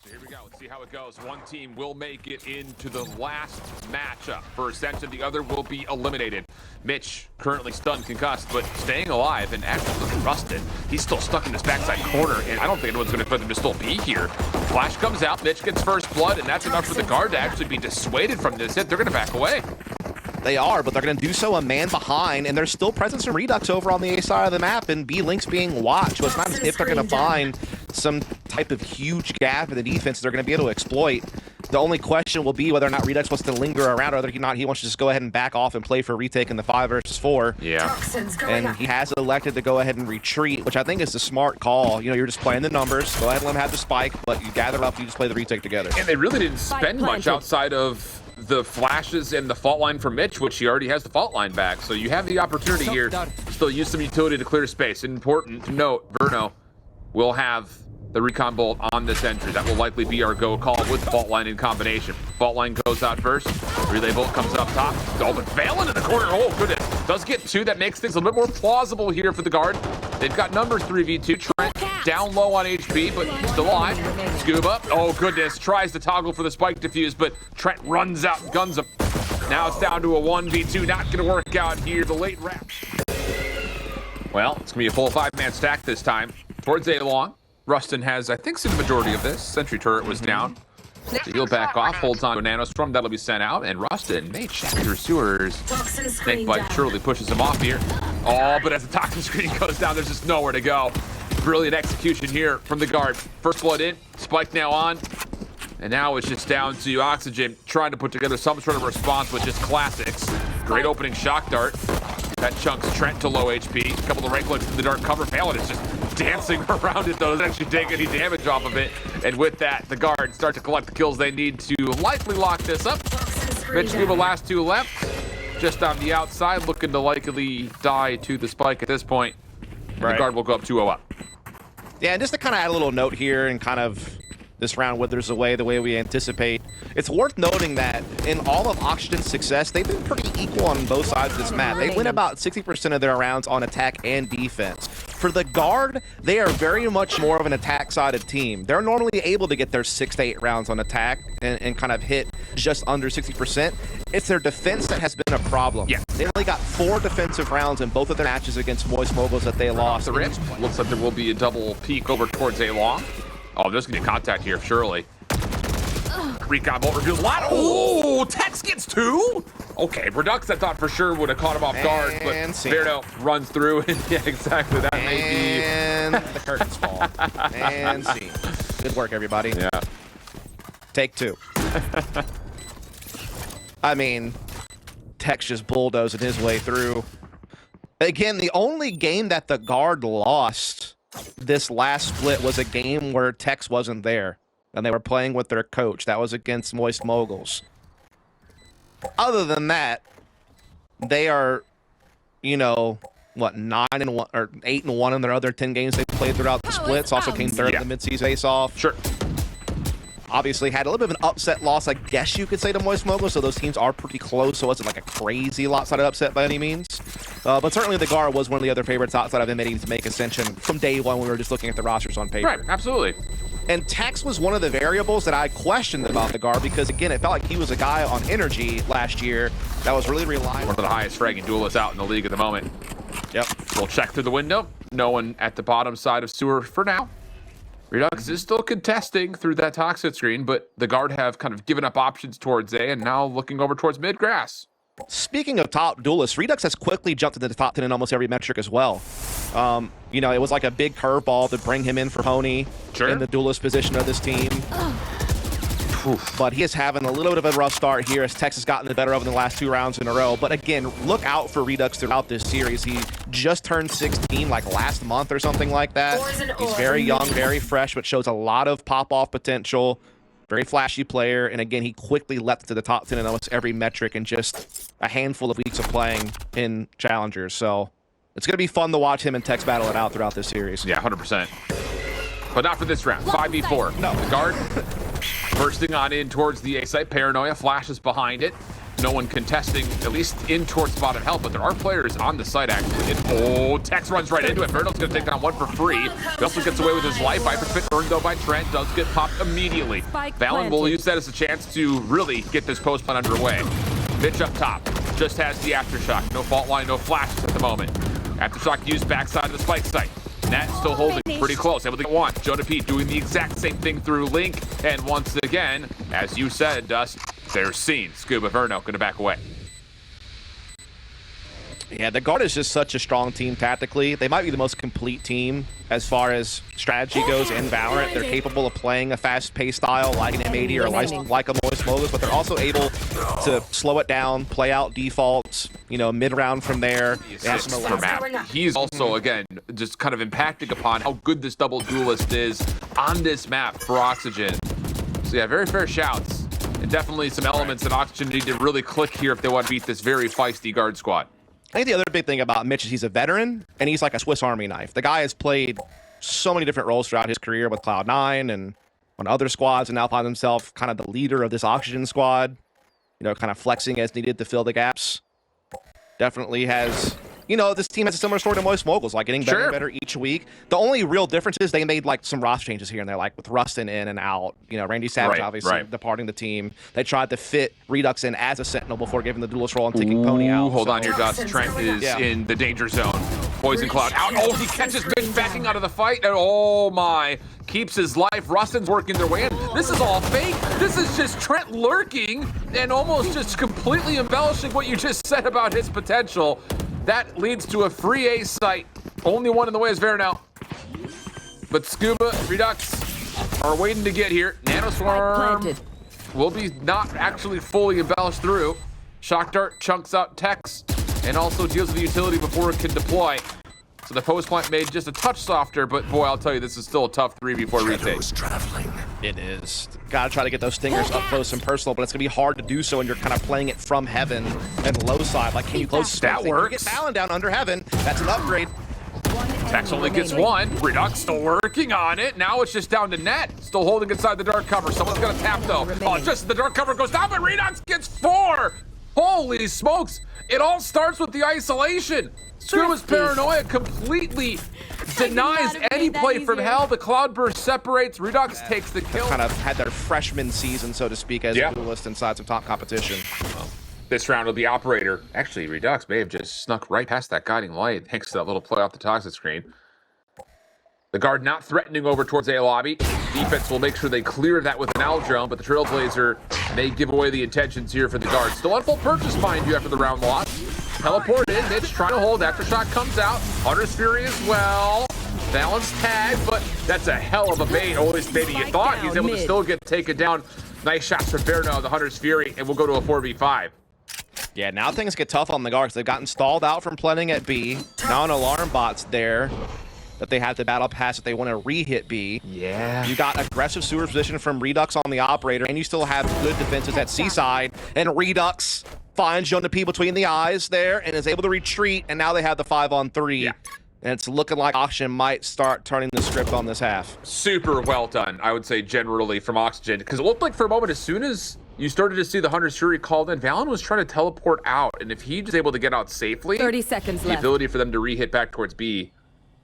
Here we go. Let's see how it goes. One team will make it into the last matchup for Ascension. The other will be eliminated. Mitch, currently stunned, concussed, but staying alive. And actually, look at Rustin. He's still stuck in this backside corner, and I don't think anyone's going to put him to still be here. Flash comes out. Mitch gets first blood, and that's enough for the guard to actually be dissuaded from this hit. They're going to back away. They are, but they're going to do so a man behind, and there's still presence from Redux over on the A side of the map, and B-Link's being watched. So it's not as if they're going to find some type of huge gap in the defense they're going to be able to exploit. The only question will be whether or not Redux wants to linger around, or whether or not he wants to just go ahead and back off and play for retake in the 5 versus 4. Yeah. And he has elected to go ahead and retreat, which I think is the smart call. You know, you're just playing the numbers. Go ahead and let him have the spike, but you gather up, you just play the retake together. And they really didn't spend much outside of the flashes and the fault line for Mitch, which he already has the fault line back. So you have the opportunity here to still use some utility to clear space. Important to note, Verno will have the recon bolt on this entry. That will likely be our go call with fault line in combination. Fault line goes out first. Relay bolt comes up top. Oh, but Valyn in the corner. Oh, goodness. Does get 2. That makes things a little bit more plausible here for the guard. They've got numbers 3v2. Trent down low on HP, but still alive. Skuba. Oh, goodness. Tries to toggle for the spike defuse, but Trent runs out and guns him. Now it's down to a 1v2. Not going to work out here. The late wrap. Well, it's going to be a full 5-man stack this time. Towards A long. Rustin has, I think, seen the majority of this. Sentry turret was down. So he'll back off, holds on to a nanostorm. That'll be sent out, and Rustin may check through sewers. Snake bite surely pushes him off here. Oh, but as the toxin screen goes down, there's just nowhere to go. Brilliant execution here from the guard. First blood in, spike now on. And now it's just down to Oxygen trying to put together some sort of response with just classics. Great opening shock dart. That chunks Trent to low HP. A couple of right clicks in the dark cover. Valyn is just dancing around it, though. Doesn't actually take any damage off of it. And with that, the guard start to collect the kills they need to likely lock this up. Mitch Skuba last 2 left. Just on the outside, looking to likely die to the spike at this point. And the guard will go up 2-0 up. Yeah, and just to kind of add a little note here and kind of this round withers away the way we anticipate. It's worth noting that in all of Oxygen's success, they've been pretty equal on both sides of this map. They win about 60% of their rounds on attack and defense. For the guard, they are very much more of an attack-sided team. They're normally able to get their 6 to 8 rounds on attack and kind of hit just under 60%. It's their defense that has been a problem. Yeah. They only got 4 defensive rounds in both of their matches against Moist Moguls that they lost. The rip. Looks like there will be a double peek over towards A long. Oh, there's gonna be contact here, surely. Recon bolt reveals a lot. Oh, Tex gets 2. Okay, Redux I thought for sure would have caught him off guard, but Verno runs through, and yeah, exactly. That may be. And the curtains fall. And scene. Good work, everybody. Yeah. Take 2. I mean, Tex just bulldozing his way through. Again, the only game that the guard lost this last split was a game where Tex wasn't there and they were playing with their coach. That was against Moist Moguls. Other than that, they are, you know, what, 9-1 or 8-1 in their other 10 games they played throughout the splits. Also came third in the mid-season face-off. Sure. Obviously had a little bit of an upset loss, I guess you could say, to Moist Moguls, so those teams are pretty close, so it wasn't like a crazy lopsided upset by any means. But certainly the Gar was one of the other favorites outside of admitting to make Ascension from day one when we were just looking at the rosters on paper. Right, absolutely. And Tex was one of the variables that I questioned about the Gar because, again, it felt like he was a guy on energy last year that was really relying. One of the highest fragging duelists out in the league at the moment. Yep. We'll check through the window. No one at the bottom side of sewer for now. Redux is still contesting through that toxic screen, but the guard have kind of given up options towards A and now looking over towards mid grass. Speaking of top duelists, Redux has quickly jumped into the top 10 in almost every metric as well. You know, it was like a big curveball to bring him in for pwny in the duelist position of this team. But he is having a little bit of a rough start here as Tex has gotten the better of in the last 2 rounds in a row. But again, look out for Redux throughout this series. He just turned 16 like last month or something like that. He's very young, very fresh, but shows a lot of pop-off potential. Very flashy player, and again, he quickly leapt to the top 10 in almost every metric in just a handful of weeks of playing in Challengers. So it's going to be fun to watch him and Tex battle it out throughout this series. Yeah, 100%. But not for this round. 5v4. No. The guard bursting on in towards the A site. Paranoia flashes behind it. no one contesting, at least in towards bottom health, but there are players on the site actually. And Tex runs right into it. Verno's gonna take down one for free. He also gets away with his life. Viper Fit earned though by Trent, does get popped immediately. Valyn will use that as a chance to really get this post plan underway. Mitch up top, just has the aftershock. No fault line, no flashes at the moment. Aftershock used backside of the spike site. Nat still holding pretty close, able to get one. JonahP doing the exact same thing through Link. And once again, as you said, Dust, they're seen. Skuba Verno gonna back away. Yeah, the guard is just such a strong team tactically. They might be the most complete team as far as strategy goes in Valorant. They're capable of playing a fast-paced style like an M80 or like a Moist Molus, but they're also able to slow it down, play out defaults, you know, mid-round from there. He's also, again, just kind of impacting upon how good this double duelist is on this map for Oxygen. So yeah, very fair shouts. And definitely some elements that Oxygen need to really click here if they want to beat this very feisty guard squad. I think the other big thing about Mitch is he's a veteran, and he's like a Swiss Army knife. The guy has played so many different roles throughout his career with Cloud9 and on other squads, and now finds himself kind of the leader of this Oxygen squad, you know, kind of flexing as needed to fill the gaps. Definitely has, you know, this team has a similar story to Moist Moguls, like getting better and better each week. The only real difference is they made like some roster changes here and there, like with Rustin in and out. You know, randyySAVAGE obviously departing the team. They tried to fit Redux in as a Sentinel before giving the duelist role and taking pwny out. Hold on here, Dust. Trent is in the danger zone. Poison Cloud out. Oh, he catches Mitch backing out of the fight. And oh my, keeps his life. Rustin's working their way in. This is all fake. This is just Trent lurking and almost just completely embellishing what you just said about his potential. That leads to a free A site. Only one in the way is Verno. But Skuba, Redux are waiting to get here. Nanoswarm will be not actually fully embellished through. Shock Dart chunks out Tex and also deals with the utility before it can deploy. So the post plant made just a touch softer, but boy, I'll tell you, this is still a tough 3v4 retake. It is. Gotta try to get those stingers up close and personal, but it's gonna be hard to do so when you're kind of playing it from heaven and low side. Like, can you close that? Works. Get Valyn down under heaven. That's an upgrade. Tex only gets one. Redux still working on it. Now it's just down to Net. Still holding inside the dark cover. Someone's gonna tap though. Oh, just the dark cover goes down, but Redux gets 4. Holy smokes. It all starts with the isolation. Skuba's paranoia completely denies any play from hell. The cloudburst separates. Redux takes the kill. Kind of had their freshman season, so to speak, as a duelist inside some top competition. Well, this round will be operator. Actually, Redux may have just snuck right past that guiding light thanks to that little play off the toxic screen. The guard not threatening over towards A lobby. Defense will make sure they clear that with an owl drone, but the Trailblazer may give away the intentions here for the guard. Still on full purchase, mind you, after the round loss. Teleport in, Mitch trying to hold. Aftershock comes out. Hunter's Fury as well. Balance tag, but that's a hell of a bait. Or at least maybe you thought. He's able to still get taken down. Nice shots from Verno, the Hunter's Fury, and we'll go to a 4v5. Yeah, now things get tough on the guards. They've gotten stalled out from planning at B. Now an alarm bot's there that they have to battle past if they want to re-hit B. Yeah. You got aggressive sewer position from Redux on the operator, and you still have good defenses at C side, and Redux finds JonahP between the eyes there and is able to retreat, and now they have the 5-on-3. Yeah. And it's looking like Oxygen might start turning the script on this half. Super well done, I would say, generally from Oxygen, because it looked like for a moment, as soon as you started to see the Hunter's Fury called in, Valyn was trying to teleport out, and if he was able to get out safely, 30 seconds left. The ability for them to re-hit back towards B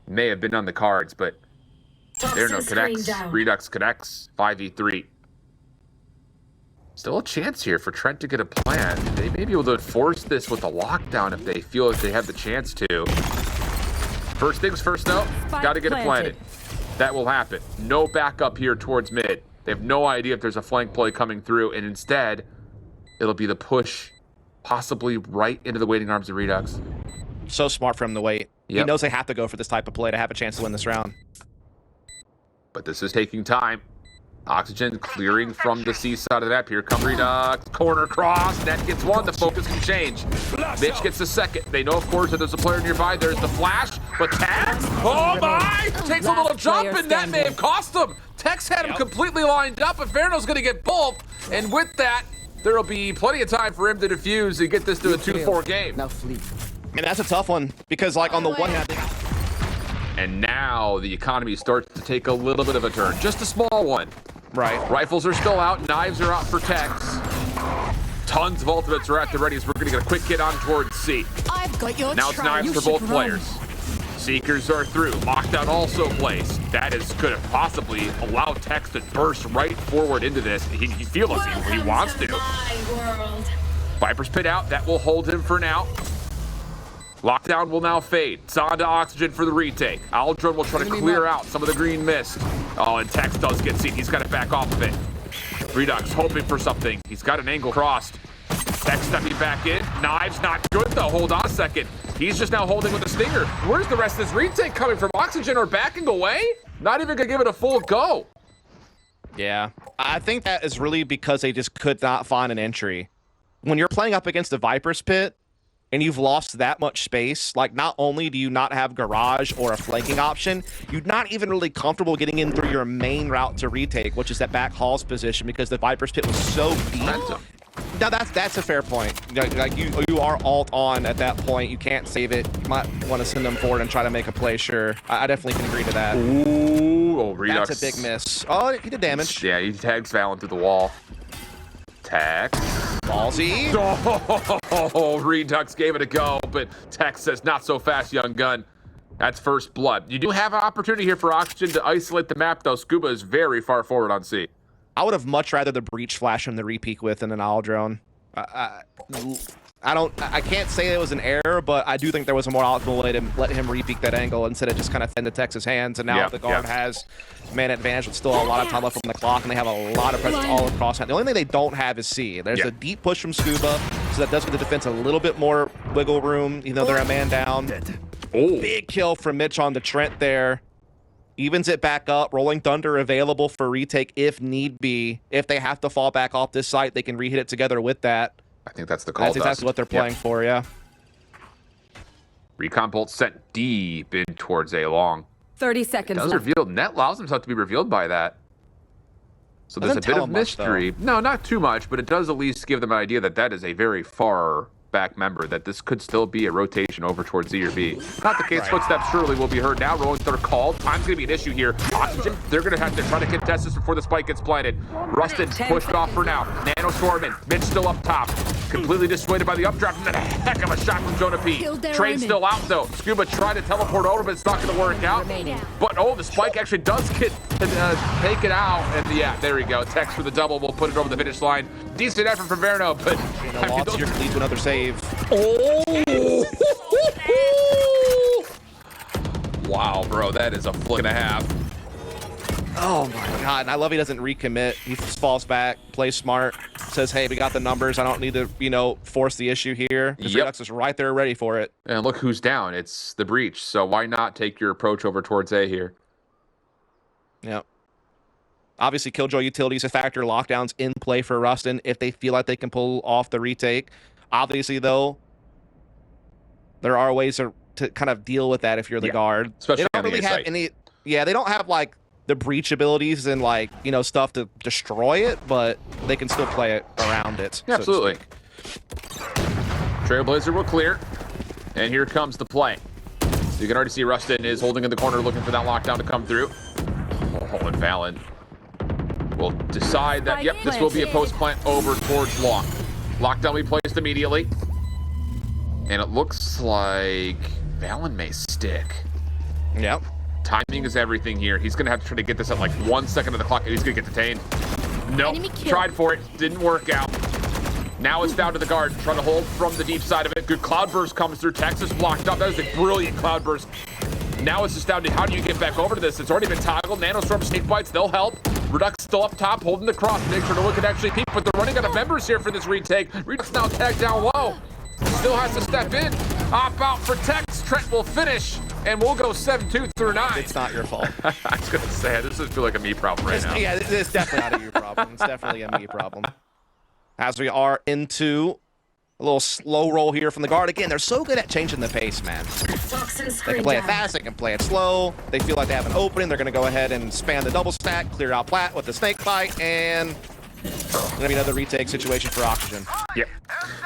may have been on the cards, but Verno connects, Redux connects, 5v3. Still a chance here for Trent to get a plan. They may be able to force this with a lockdown if they feel like they have the chance to. First things first though, got to get it planted. That will happen. No backup here towards mid. They have no idea if there's a flank play coming through, and instead, it'll be the push, possibly right into the waiting arms of Redux. So smart for him to wait. Yep. He knows they have to go for this type of play to have a chance to win this round. But this is taking time. Oxygen clearing from the C side of the map. Here come Redux. Corner cross. Net gets one. The focus can change. Mitch gets the second. They know, of course, that there's a player nearby. There's the flash. But Tex, oh my! Takes a little jump, and that may have cost him. Tex had him completely lined up, but Verno's going to get both. And with that, there will be plenty of time for him to defuse and get this to a 2-4 game. Now fleet. And that's a tough one, because like on the one hand, and now the economy starts to take a little bit of a turn. Just a small one. Right. Rifles are still out. Knives are out for Tex. Tons of ultimates are at the ready as we're gonna get a quick hit on towards C. I've got your Now it's knives for both players. Seekers are through. Lockdown also plays. That is could have possibly allowed Tex to burst right forward into this. He feels he wants to. Viper's Pit out. That will hold him for now. Lockdown will now fade. It's on to Oxygen for the retake. Aldrin will try to clear out some of the green mist. Oh, and Tex does get seen. He's got to back off of it. Redux hoping for something. He's got an angle crossed. Tex stepping back in. Knives not good though. Hold on a second. He's just now holding with the stinger. Where's the rest of this retake coming from? Oxygen are backing away? Not even gonna give it a full go. Yeah, I think that is really because they just could not find an entry. When you're playing up against the Viper's Pit and you've lost that much space, like not only do you not have garage or a flanking option, you're not even really comfortable getting in through your main route to retake, which is that back hall's position because the Viper's Pit was so deep. Now that's a fair point. Like you are alt on at that point. You can't save it. You might want to send them forward and try to make a play. Sure, I definitely can agree to that. Ooh, oh, Redux. That's a big miss. Oh, he did damage. Yeah, he tags Valyn through the wall. Tex. Ballsy. Oh, Redux gave it a go, but Tex says not so fast, young gun. That's first blood. You do have an opportunity here for Oxygen to isolate the map, though. Skuba is very far forward on C. I would have much rather the breach flash him the repeak with than an owl drone. I can't say it was an error, but I do think there was a more optimal way to let him repeak that angle instead of just kind of fend to Tex's hands. And now the guard has man advantage with still a lot of time left on the clock, and they have a lot of presence all across. The only thing they don't have is C. There's a deep push from Skuba, so that does give the defense a little bit more wiggle room, even though they're a man down. Oh. Big kill from Mitch on the Trent there. Evens it back up. Rolling Thunder available for retake if need be. If they have to fall back off this site, they can re-hit it together with that. I think that's the call. That's exactly what they're playing for, yeah. Recon bolt sent deep in towards A long. 30 seconds It does reveal. Net allows himself to be revealed by that. So there's a bit of mystery. No, not too much, but it does at least give them an idea that that is a very far back member, that this could still be a rotation over towards Z or B. Not the case. Footsteps surely will be heard now. Rolling Thunder called. Time's going to be an issue here. Oxygen, they're going to have to try to contest this before the spike gets planted. Rusted pushed off for now. Nano Stormin. Mitch still up top. Completely dissuaded by the updraft, and then a heck of a shot from JonahP. Train still out though. Skuba tried to teleport over, but it's not going to work out. But oh, the spike actually does get taken out, and yeah, there we go. Tex for the double. We'll put it over the finish line. Decent effort from Verno, but Your lead to another save. Oh! Wow, bro, that is a flick and a half. Oh my god, and I love he doesn't recommit. He just falls back, plays smart, says, hey, we got the numbers. I don't need to, force the issue here. Because Redux is right there ready for it. And look who's down. It's the breach. So why not take your approach over towards A here? Yep. Obviously, Killjoy utility is a factor. Lockdown's in play for Rustin if they feel like they can pull off the retake. Obviously, though, there are ways to kind of deal with that if you're the guard. Especially they don't really have any. Yeah, they don't have like the breach abilities and like stuff to destroy it, but they can still play it around it. Yeah, absolutely. Trailblazer will clear, and here comes the play. You can already see Rustin is holding in the corner, looking for that lockdown to come through. Oh, and Valyn will decide that, yep, this will be a post plant over towards long. Lockdown will be placed immediately. And it looks like Valyn may stick. Yep. Timing is everything here. He's going to have to try to get this at like 1 second of the clock. He's going to get detained. Nope. Tried for it. Didn't work out. Now it's down to the guard. Trying to hold from the deep side of it. Good cloudburst comes through. Texas blocked up. That was a brilliant cloudburst. Now it's just down to how do you get back over to this. It's already been toggled. Nanostorm, snake bites, they'll help. Redux still up top, holding the cross. Make sure no one can actually peek, but they're running out of members here for this retake. Redux now tagged down low. Still has to step in. Op out for Tex. Trent will finish, and we'll go 7-2 through 9. It's not your fault. I was going to say, this does feel like a me problem right now. Yeah, it's definitely not a you problem. It's definitely a me problem. As we are into a little slow roll here from the guard. Again, they're so good at changing the pace, man. They can play it fast, they can play it slow. They feel like they have an opening. They're going to go ahead and span the double stack, clear out plat with the snake bite, and going to be another retake situation for Oxygen. Yep.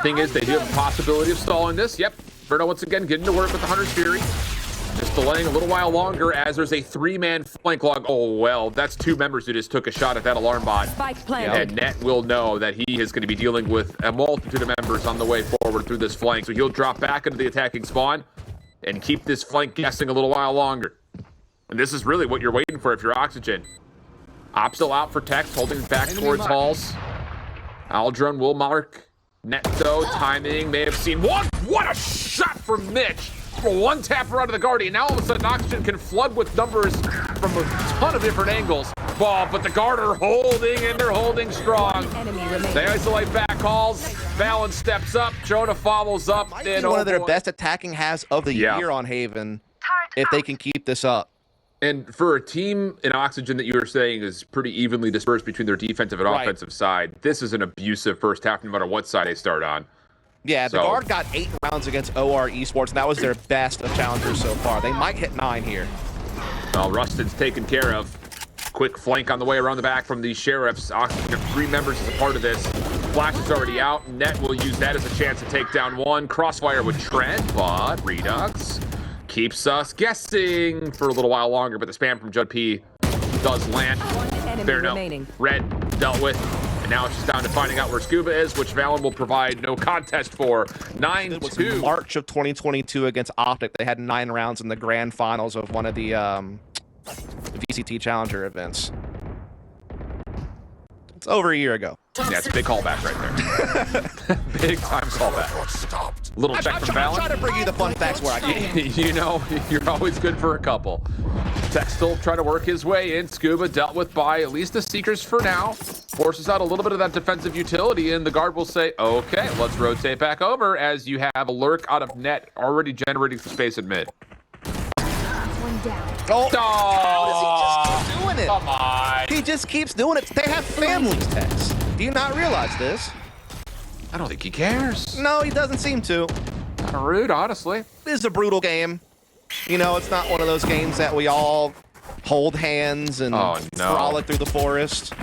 Thing is, they do have a possibility of stalling this. Yep. Verno once again getting to work with the Hunter's Fury. Just delaying a little while longer as there's a 3-man flank log. Oh, well, that's 2 members who just took a shot at that alarm bot. Spike planted. And Net will know that he is going to be dealing with a multitude of members on the way forward through this flank. So he'll drop back into the attacking spawn and keep this flank guessing a little while longer. And this is really what you're waiting for if you're Oxygen. Op still out for Tex, holding back towards Halls. Aldrone will mark Net, though. Timing may have seen one. What a shot from Mitch! One tapper out of the Guardian. Now all of a sudden Oxygen can flood with numbers from a ton of different angles. Ball, but the guard are holding, and they're holding strong. They isolate back calls. Valyn steps up. Jonah follows up. Might be one of their best attacking halves of the year on Haven if they can keep this up. And for a team in Oxygen that you were saying is pretty evenly dispersed between their defensive and offensive side, this is an abusive first half no matter what side they start on. Yeah, the guard got 8 rounds against OR Esports, and that was their best of challengers so far. They might hit 9 here. Well, Rustin's taken care of. Quick flank on the way around the back from these Sheriffs. Oxygen, 3 members as a part of this. Flash is already out. Net will use that as a chance to take down 1. Crossfire with Trent, but Redux keeps us guessing for a little while longer, but the spam from JonahP does land. Verno, red dealt with. And now it's just down to finding out where Skuba is, which Valyn will provide no contest for. 9-2. March of 2022 against Optic. They had 9 rounds in the grand finals of one of the VCT Challenger events. It's over a year ago. Yeah, it's a big callback right there. Big time callback. Little check from Valyn. I'm trying to bring you the fun facts where I can. You know, you're always good for a couple. Tex still trying to work his way in. Skuba dealt with by at least the Seekers for now. Forces out a little bit of that defensive utility, and the guard will say, okay, let's rotate back over as you have a lurk out of Net already generating some space in mid. One down. Oh, how does he just keep doing it? Come on. He just keeps doing it. They have families, Tex. Do you not realize this? I don't think he cares. No, he doesn't seem to. Kind of rude, honestly. This is a brutal game. You know, it's not one of those games that we all hold hands and frolic through the forest.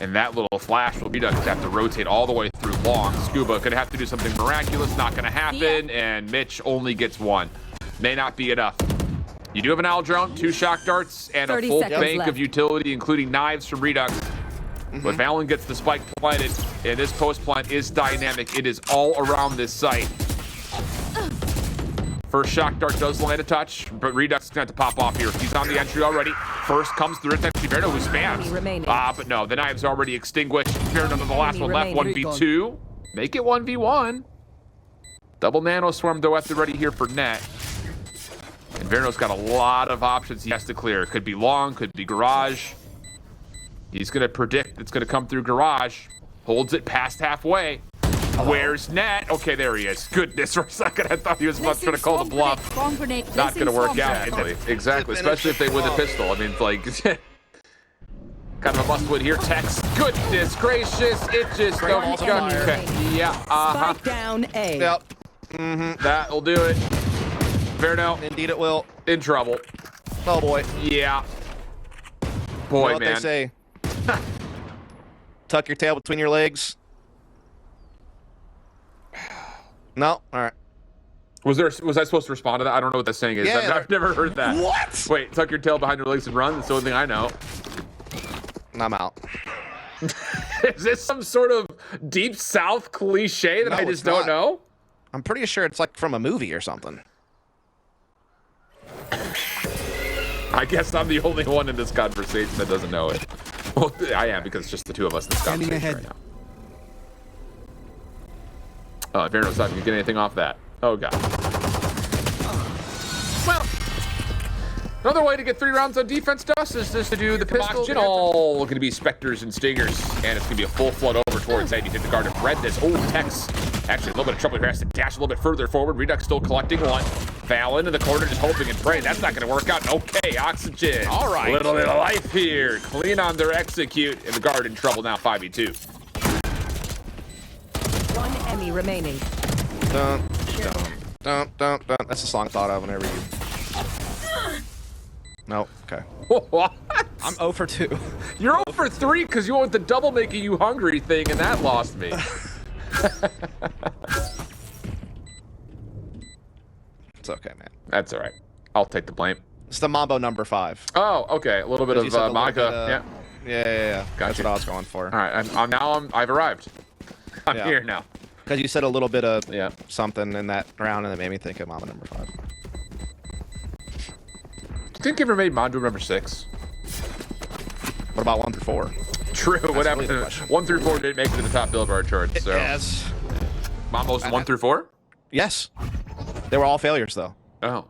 And that little flash will be done. Have to rotate all the way through long. Skuba could have to do something miraculous. Not going to happen. And Mitch only gets 1. May not be enough. You do have an Aldrone, 2 shock darts, and a full bank of utility, including knives from Redux. But Valyn gets the spike planted, and this post plant is dynamic. It is all around this site. First shock dart does land a touch, but Redux is going to have to pop off here. He's on the entry already. First comes through. It's actually Verno who spams. But no, the knive's already extinguished. Verno to the last one left, 1v2. Make it 1v1. Double nano swarm, though, at the ready here for Net. And Verno's got a lot of options he has to clear. Could be long, could be garage. He's going to predict it's going to come through garage. Holds it past halfway. Where's Net? Okay, there he is. Goodness, for a second I thought he was about to call the bluff. Not going to work out. Exactly, especially if they win the pistol. I mean, it's like, kind of a must win here. Tex, goodness gracious, it just don't go. Okay. Yeah, Spike down A. Yep. That'll do it. Verno. Indeed it will. In trouble. Oh, boy. Yeah. You Boy, know what man. they say. Tuck your tail between your legs. No? All right. Was I supposed to respond to that? I don't know what that saying is. Yeah. I've never heard that. What? Wait, tuck your tail behind your legs and run? That's the only thing I know. I'm out. Is this some sort of deep south cliche that I just don't know? I'm pretty sure it's like from a movie or something. I guess I'm the only one in this conversation that doesn't know it. Well, I am, because it's just the 2 of us in this conversation right now. Oh, Verno's not going to get anything off that. Oh, God. Well, another way to get 3 rounds on defense, Dust, is just to do the pistol. All going to be Spectres and Stingers, and it's going to be a full flood over towards that. You hit the guard and read this. Oh, Tex. Actually, a little bit of trouble here. Has to dash a little bit further forward. Redux still collecting 1. Valyn in the corner just hoping and praying. That's not going to work out. Okay, Oxygen. All right. Little bit of life here. Clean on their execute. And the guard in trouble now, 5v2. 1 enemy remaining. Dun, dun, dun, dun, dun. That's a song thought of whenever you... No, okay. What? I'm 0 for 2. You're 0 for 3 because you went with the double making you hungry thing, and that lost me. It's okay, man. That's all right. I'll take the blame. It's the Mambo number 5. Oh, okay. A little bit of Maka. Yeah. Gotcha. That's what I was going for. All right. I've arrived. I'm here now. Because you said a little bit of something in that round, and it made me think of Mama number 5. Do you think you ever made Mondo number 6? What about 1 through 4? True. What happened? 1 through 4 didn't make it to the top Billboard chart. So. Yes. Mambo's 1 through 4? Yes. They were all failures, though. Oh.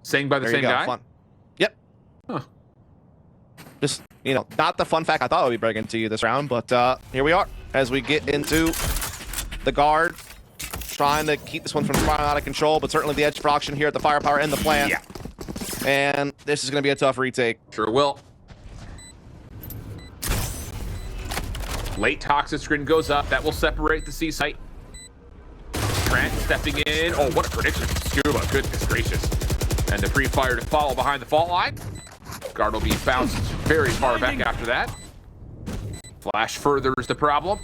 Sang by the There same you go. guy? Fun. Yep. Huh. Just, not the fun fact I thought I would be bringing to you this round, but here we are as we get into the guard, trying to keep this one from spiraling out of control, but certainly the edge for auction here at the firepower and the plant. Yeah. And this is going to be a tough retake. Sure will. Late toxic screen goes up. That will separate the C site. Trent stepping in. Oh, what a prediction from Skuba. Goodness gracious. And the pre-fire to follow behind the fault line. Guard will be bounced very far back after that. Flash furthers the problem.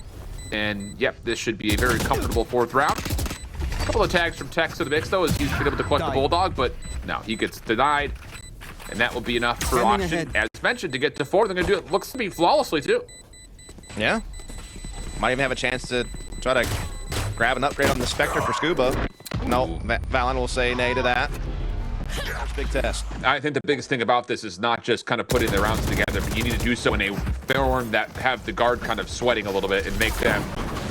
And yep, this should be a very comfortable 4th round. A couple of tags from Tex to the mix, though, as he's been able to collect the Bulldog, but no, he gets denied. And that will be enough for auction, as mentioned, to get to 4. They're going to do it. Looks to be flawlessly, too. Yeah. Might even have a chance to try to grab an upgrade on the Spectre for Skuba. No, Valyn will say nay to that. Big test. I think the biggest thing about this is not just kind of putting the rounds together, but you need to do so in a form that have the guard kind of sweating a little bit and make them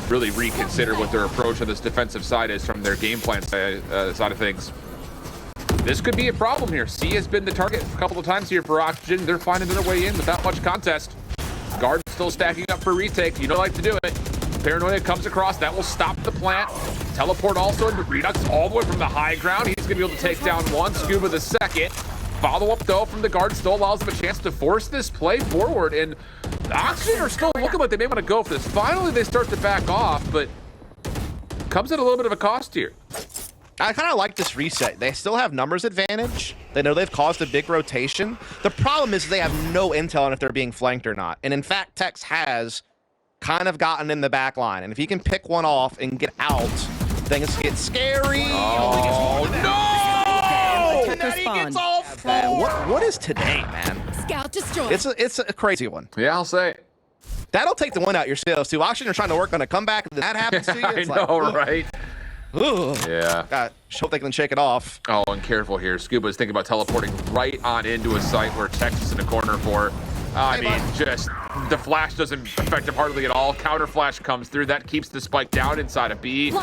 really reconsider what their approach on this defensive side is from their game plan side of things. This could be a problem here. C has been the target a couple of times here for Oxygen. They're finding their way in without much contest. Guard still stacking up for retake. You don't like to do it. Paranoia comes across. That will stop the plant. Teleport also into Redux all the way from the high ground. He's going to be able to take down 1. Skuba the 2nd. Follow-up, though, from the guard still allows them a chance to force this play forward. And the Oxygen are still looking like they may want to go for this. Finally, they start to back off, but comes at a little bit of a cost here. I kind of like this reset. They still have numbers advantage. They know they've caused a big rotation. The problem is they have no intel on if they're being flanked or not. And in fact, Tex has kind of gotten in the back line. And if he can pick one off and get out, things get scary. Oh, no! And then he gets all 4. What is today, man? Scout destroyed. It's a crazy one. Yeah, I'll say. That'll take the win out yourselves, too. Oxygen are trying to work on a comeback, and that happens to you. It's I know, right? Ugh. Yeah. God, hope they can shake it off. Oh, and careful here. Skuba is thinking about teleporting right on into a site where Tex is in the corner for. I mean, just the flash doesn't affect him hardly at all. Counter flash comes through. That keeps the spike down inside of B.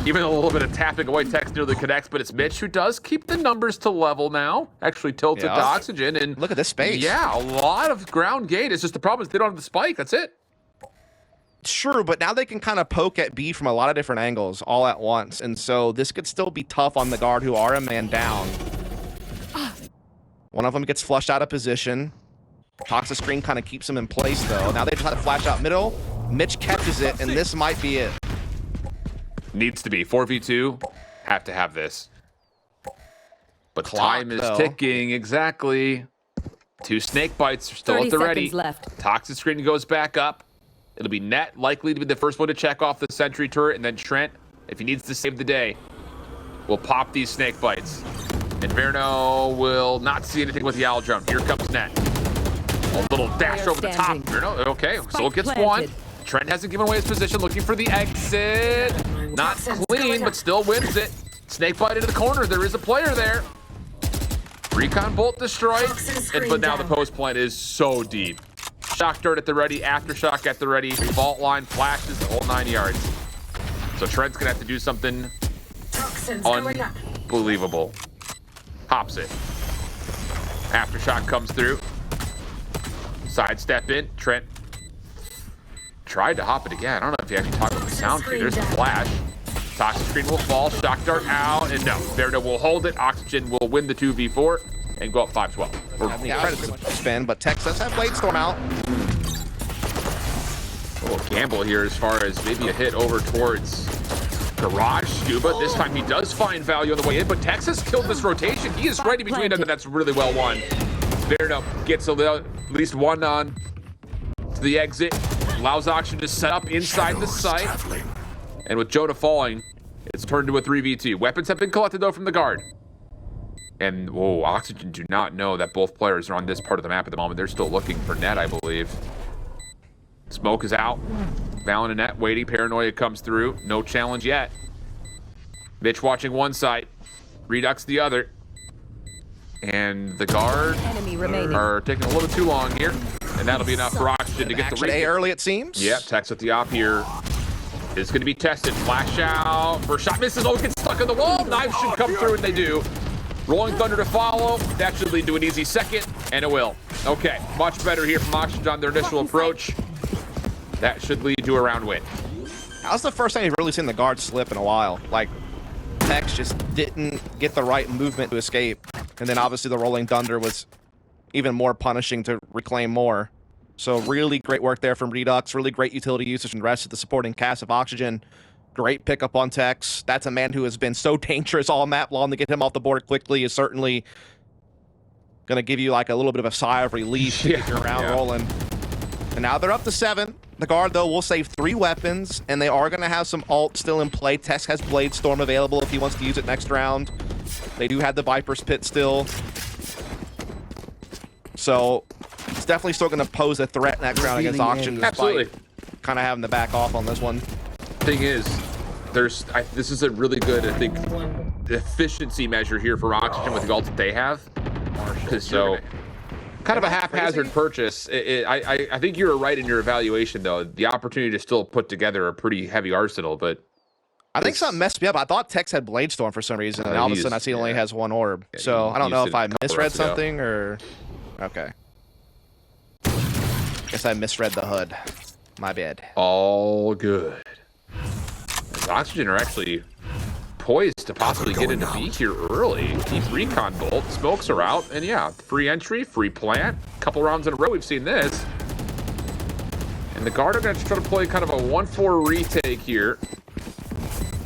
Even a little bit of tapping away, Tex nearly connects, but it's Mitch who does keep the numbers to level now. Actually tilted to Oxygen. And look at this space. Yeah, a lot of ground gain. It's just the problem is they don't have the spike. That's it. True, but now they can kind of poke at B from a lot of different angles all at once. And so this could still be tough on the guard who are a man down. One of them gets flushed out of position. Toxic screen kind of keeps him in place, though. Now they just had to flash out middle. Mitch catches it, and this might be it. Needs to be 4v2. Have to have this. But Clock, time is ticking. Exactly. 2 snake bites are still at the ready. Left. Toxic screen goes back up. It'll be Net likely to be the first one to check off the sentry turret, and then Trent, if he needs to save the day, will pop these snake bites. And Verno will not see anything with the owl drone. Here comes Net. A little dash over the top. Verno, okay, so gets planted. 1. Trent hasn't given away his position, looking for the exit. Not clean, but still wins it. Snake bite into the corner. There is a player there. Recon bolt destroyed, but now the post plant is so deep. Shock dart at the ready, aftershock at the ready, fault line, flashes, the whole 9 yards. So Trent's gonna have to do something unbelievable. Hops it. Aftershock comes through. Sidestep in. Trent tried to hop it again. I don't know if he actually talked about the sound tree. There's a flash. Toxic screen will fall. Shock dart out. And no, Verno will hold it. Oxygen will win the 2v4 and go up 5-12. Yeah, spin, but Tex does have Blade Storm out. A little gamble here as far as maybe a hit over towards Garage Skuba. This time he does find value on the way in, but Tex has killed this rotation. He is right in between them, and that's really well won. Verno gets at least 1 on to the exit. Allows Oxygen to set up inside the site. And with Jonah falling, It's turned to a 3v2. Weapons have been collected, though, from the guard. And, whoa, Oxygen do not know that both players are on this part of the map at the moment. They're still looking for net, I believe. Smoke is out. Valyn and net waiting. Paranoia comes through. No challenge yet. Mitch watching one side. Redux the other. And the guard are taking a little too long here. And that'll be enough for Oxygen to get the A early, it seems. Yep, Tex with the op here. Is going to be tested. Flash out. First shot misses. Oh, gets stuck on the wall. Knives should come through, and they do. Rolling Thunder to follow. That should lead to an easy second, and it will. Okay, much better here from Oxygen on their initial approach. That should lead to a round win. That was the first time you've really seen the guard slip in a while. Like, Tex just didn't get the right movement to escape. And then obviously the Rolling Thunder was even more punishing to reclaim more. So really great work there from Redux. Really great utility usage from the rest of the supporting cast of Oxygen. Great pickup on Tex. That's a man who has been so dangerous all map long. To get him off the board quickly is certainly going to give you like a little bit of a sigh of relief to get your round rolling. And now they're up to 7. The guard, though, will save 3 weapons, and they are going to have some ult still in play. Tex has Blade Storm available if he wants to use it next round. They do have the Viper's Pit still. So it's definitely still going to pose a threat next round against Oxygen. Absolutely. Kind of having to back off on this one. Thing is, this is a really good, I think, efficiency measure here for Oxygen with the ult that they have. So, kind of a haphazard purchase. I think you were right in your evaluation, though. The opportunity to still put together a pretty heavy arsenal, but I think something messed me up. I thought Tex had Blade Storm for some reason, and all of a sudden I see he only has 1 orb. Yeah, so I don't know if I misread something or... Okay. Guess I misread the HUD. My bad. All good. As Oxygen are actually poised to possibly get into B here early. Deep recon bolt. Smokes are out. And yeah, free entry, free plant. Couple rounds in a row we've seen this. And the guard are going to try to play kind of a 1-4 retake here.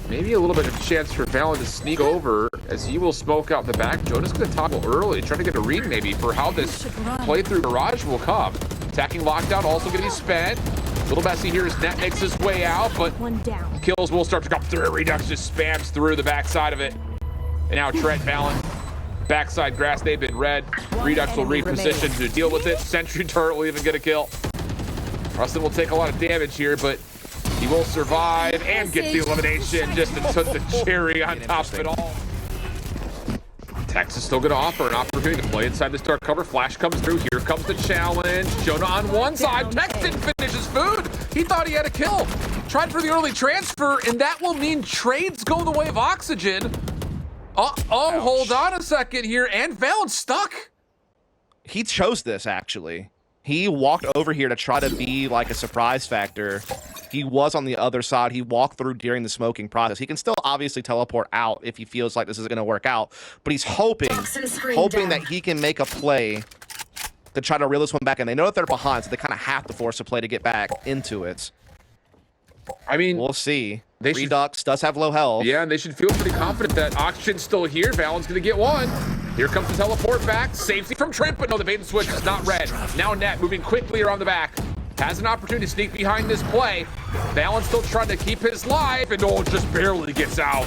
Maybe a little bit of chance for Valyn to sneak over as he will smoke out the back. Jonah's going to toggle early, trying to get a read maybe for how this playthrough barrage will come. Attacking lockdown also going to be spent. A little messy here as Net makes his way out, but kills will start to come through. Redux just spams through the backside of it. And now Trent, Valyn, backside grass, they've been red. Redux will reposition to deal with it. Sentry turret will even get a kill. Rustin will take a lot of damage here, but he will survive and get the elimination just to put the cherry on top of it all. Tex is still going to offer an opportunity to play inside this dark cover. Flash comes through. Here comes the challenge. Jonah on one side. Tex didn't finish his food. He thought he had a kill. Tried for the early transfer, and that will mean trades go the way of Oxygen. Oh, hold on a second here. And Valyn's stuck. He chose this, actually. He walked over here to try to be like a surprise factor. He was on the other side. He walked through during the smoking process. He can still obviously teleport out if he feels like this isn't going to work out. But he's hoping that he can make a play to try to reel this one back. And they know that they're behind, so they kind of have to force a play to get back into it. I mean, we'll see. Redux does have low health. Yeah, and they should feel pretty confident that Oxygen's still here. Valyn's going to get one. Here comes the teleport back. Safety from Trent, but no, the bait and switch is not red. Now Net moving quickly around the back. Has an opportunity to sneak behind this play. Valyn still trying to keep his life, and just barely gets out.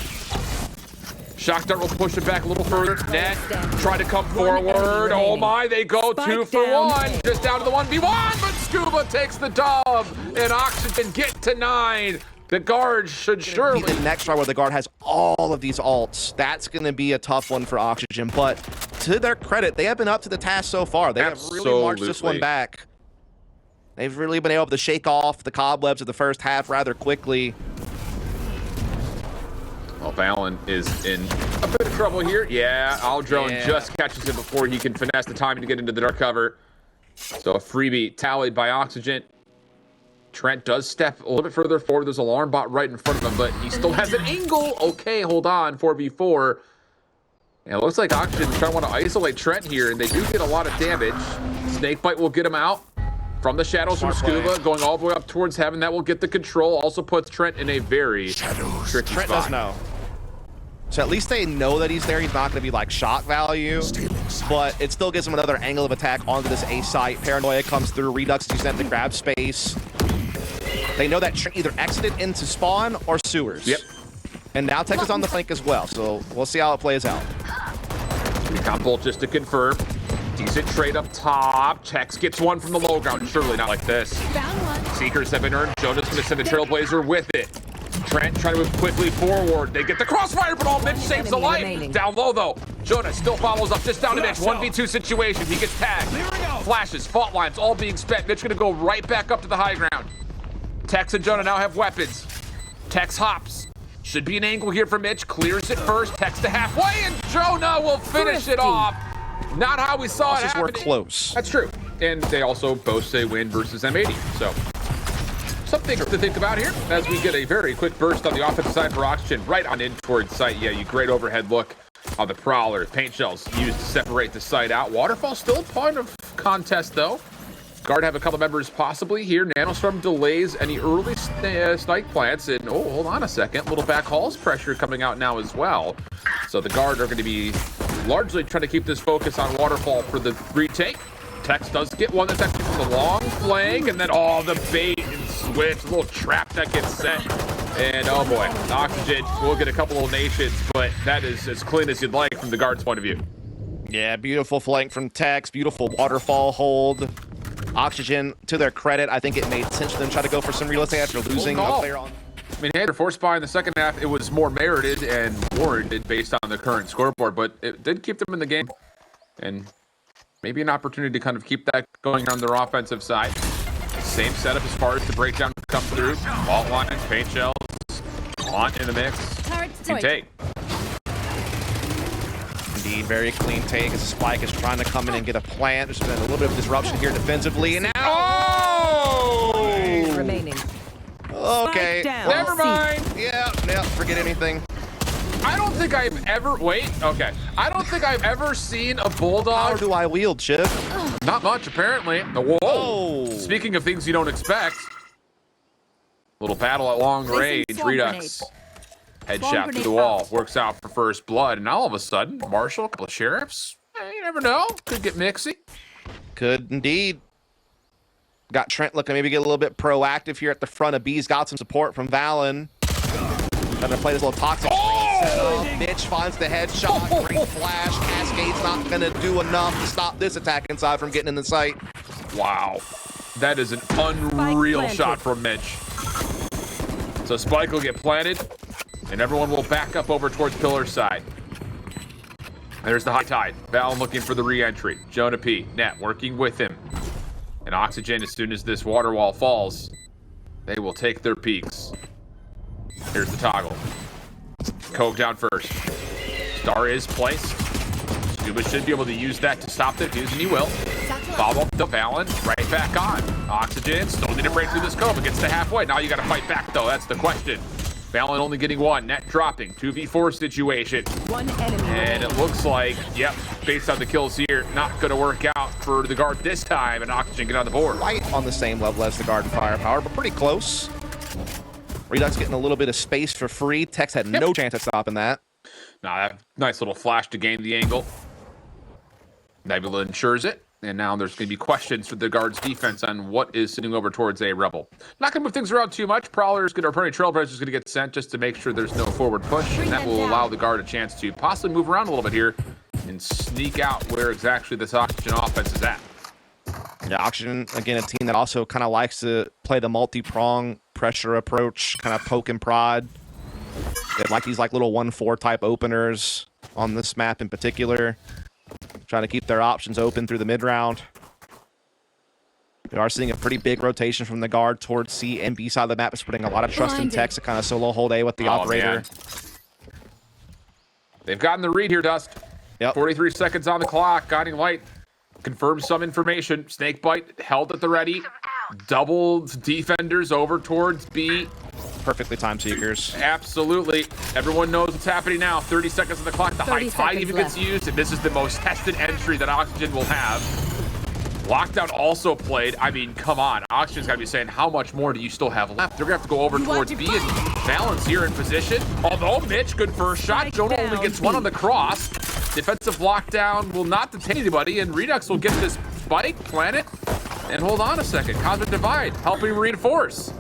Shock Dart will push it back a little further. Net try to come forward. Oh my, they go 2 for 1. Just down to the 1v1, but Skuba takes the dub, and Oxygen get to 9. The guard should surely... The next try where the guard has all of these ults. That's going to be a tough one for Oxygen, but to their credit, they have been up to the task so far. They have really marched this one back. They've really been able to shake off the cobwebs of the first half rather quickly. Well, Valyn is in a bit of trouble here. Yeah, Aldrone just catches him before he can finesse the timing to get into the dark cover. So a freebie tallied by Oxygen. Trent does step a little bit further forward. There's an alarm bot right in front of him, but he still has an angle. Okay, hold on, 4v4. And it looks like Oxygen trying to want to isolate Trent here, and they do get a lot of damage. Snakebite will get him out from the shadows from Skuba, going all the way up towards heaven. That will get the control. Also puts Trent in a very tricky Trent spot. Does know. So at least they know that he's there. He's not going to be like shock value, but it still gives him another angle of attack onto this A site. Paranoia comes through. Redux uses that to grab space. They know that Trent either exited into spawn or sewers. Yep. And now Tech is on the flank as well, so we'll see how it plays out. Recon just to confirm. Decent trade up top. Tex gets one from the low ground. Surely not like this. Seekers have been earned. Jonah's going to send the Trailblazer with it. Trent trying to move quickly forward. They get the crossfire, but all Mitch saves the life. Down low, though. Jonah still follows up just down to Mitch. 1v2 situation. He gets tagged. Flashes, fault lines, all being spent. Mitch going to go right back up to the high ground. Tex and Jonah now have weapons. Tex hops. Should be an angle here for Mitch. Clears it first. Tex to halfway, and Jonah will finish it off. Not how we saw it happen. We're close. That's true. And they also boast a win versus M80. So, something to think about here as we get a very quick burst on the offensive side for Oxygen right on in towards site. Yeah, you great overhead look on the Prowler. Paint shells used to separate the site out. Waterfall still a point of contest, though. Guard have a couple members possibly here. Nanostorm delays any early snake plants. And, oh, hold on a second. Little back halls pressure coming out now as well. So the Guard are going to be largely trying to keep this focus on Waterfall for the retake. Tex does get one that's actually from the long flank, and then the bait and switch, a little trap that gets set. And oh boy, Oxygen will get a couple of nations, but that is as clean as you'd like from the Guard's point of view. Yeah, beautiful flank from Tex, beautiful Waterfall hold. Oxygen, to their credit, I think it made sense for them to try to go for some real estate after losing a player on. I mean, they had their force buy in the second half. It was more merited and warranted based on the current scoreboard, but it did keep them in the game. And maybe an opportunity to kind of keep that going on their offensive side. Same setup as far as the breakdown comes through. Vault lines, paint shells, on in the mix. And take. Indeed, very clean take as Spike is trying to come in and get a plant. There's been a little bit of disruption here defensively, and now... Oh! Remaining. Okay, never mind. Yeah, forget anything. I don't think I've ever, I don't think I've ever seen a Bulldog. How do I wield, Chip? Not much, apparently. Whoa. Speaking of things you don't expect. Little battle at long range. Redux. Headshot through the wall. Works out for first blood. And all of a sudden, Marshall, a couple of sheriffs. You never know. Could get mixy. Could indeed. Got Trent looking maybe get a little bit proactive here at the front of B's. Got some support from Valyn. Trying to play this little toxic setup. Mitch finds the headshot. Great flash. Cascade's not going to do enough to stop this attack inside from getting in the sight. Wow. That is an unreal shot from Mitch. So Spike will get planted, and everyone will back up over towards Pillar side. There's the high tide. Valyn looking for the re-entry. JonahP, net, working with him. And Oxygen, as soon as this water wall falls, they will take their peaks. Here's the toggle. Coke down first. Star is placed. Skuba should be able to use that to stop the defuse, and he will. Follow up the Valyn, right back on. Oxygen, still need to break through this Cove. It gets to halfway. Now you got to fight back, though. That's the question. Valyn only getting one. Net dropping. 2v4 situation. One enemy. And it looks like, yep, based on the kills here, not going to work out for the Guard this time. And Oxygen get on the board. Right on the same level as the Guard in firepower, but pretty close. Redux getting a little bit of space for free. Tex had no chance at stopping that. Nah, that nice little flash to gain the angle. Nebula ensures it. And now there's going to be questions for the Guard's defense on what is sitting over towards a Rebel. Not going to move things around too much. Prowler's going to, or Trailblazer's going to get sent just to make sure there's no forward push. And that will allow the Guard a chance to possibly move around a little bit here and sneak out where exactly this Oxygen offense is at. Yeah, Oxygen, again, a team that also kind of likes to play the multi-prong pressure approach, kind of poke and prod. They like these little 1-4 type openers on this map in particular. Trying to keep their options open through the mid-round. We are seeing a pretty big rotation from the Guard towards C and B side of the map. It's putting a lot of trust in Tex to kind of solo hold A with the operator. Man. They've gotten the read here, Dust. Yep. 43 seconds on the clock. Guiding light confirms some information. Snakebite held at the ready. Doubled defenders over towards B. Perfectly timed Seekers. Absolutely. Everyone knows what's happening now. 30 seconds on the clock. The high tide even gets used, and this is the most tested entry that Oxygen will have. Lockdown also played. I mean, come on. Oxygen's got to be saying, how much more do you still have left? They're going to have to go over towards B and balance here in position. Although Mitch, good first shot. Jonah only gets one on the cross. Defensive lockdown will not detain anybody, and Redux will get this spike, plant it, and hold on a second. Cosmic Divide helping reinforce.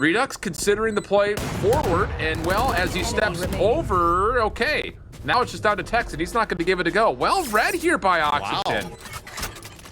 Redux considering the play forward, and well, as he steps over, okay. Now it's just down to Tex, and he's not going to give it a go. Well read here by Oxygen. Wow.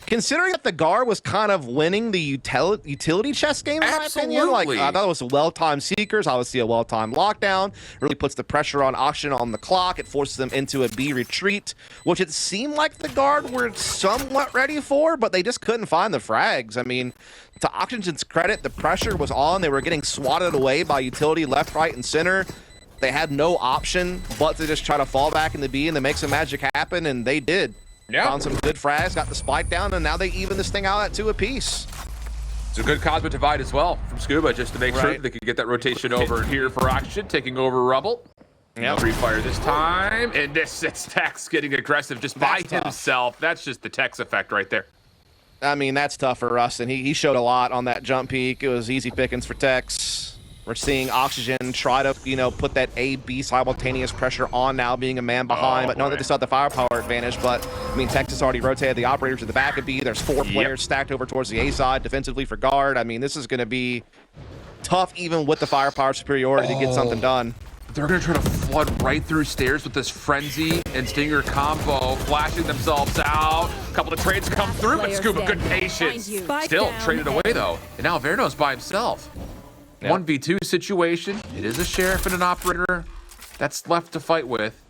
Considering that the guard was kind of winning the utility chess game, in my opinion, like I thought it was a well-timed Seekers, obviously a well-timed lockdown. Really puts the pressure on Oxygen on the clock. It forces them into a B retreat, which it seemed like the guard were somewhat ready for, but they just couldn't find the frags. I mean, to Oxygen's credit, the pressure was on. They were getting swatted away by utility left, right, and center. They had no option but to just try to fall back in the B and to make some magic happen, and they did. Yeah. Found some good frags, got the spike down, and now they even this thing out at 2 apiece. It's a good Cosmic Divide as well from Skuba, just to make sure they could get that rotation over here for Oxygen, taking over Rubble. Yeah. Free fire this time, and it's Tex getting aggressive just by himself. That's just the Tex effect right there. I mean, that's tough for Rustin. He showed a lot on that jump peak. It was easy pickings for Tex. We're seeing Oxygen try to, put that A-B simultaneous pressure on now, being a man behind, but not that they still have the firepower advantage. But, I mean, Texas already rotated the operators to the back of B. There's 4 players stacked over towards the A side defensively for guard. I mean, this is going to be tough even with the firepower superiority to get something done. They're going to try to flood right through stairs with this Frenzy and Stinger combo, flashing themselves out. A couple of trades come through, but Skuba, good patience. Still traded away, though. And now Verno's by himself. 1v2 situation. It is a sheriff and an operator that's left to fight with.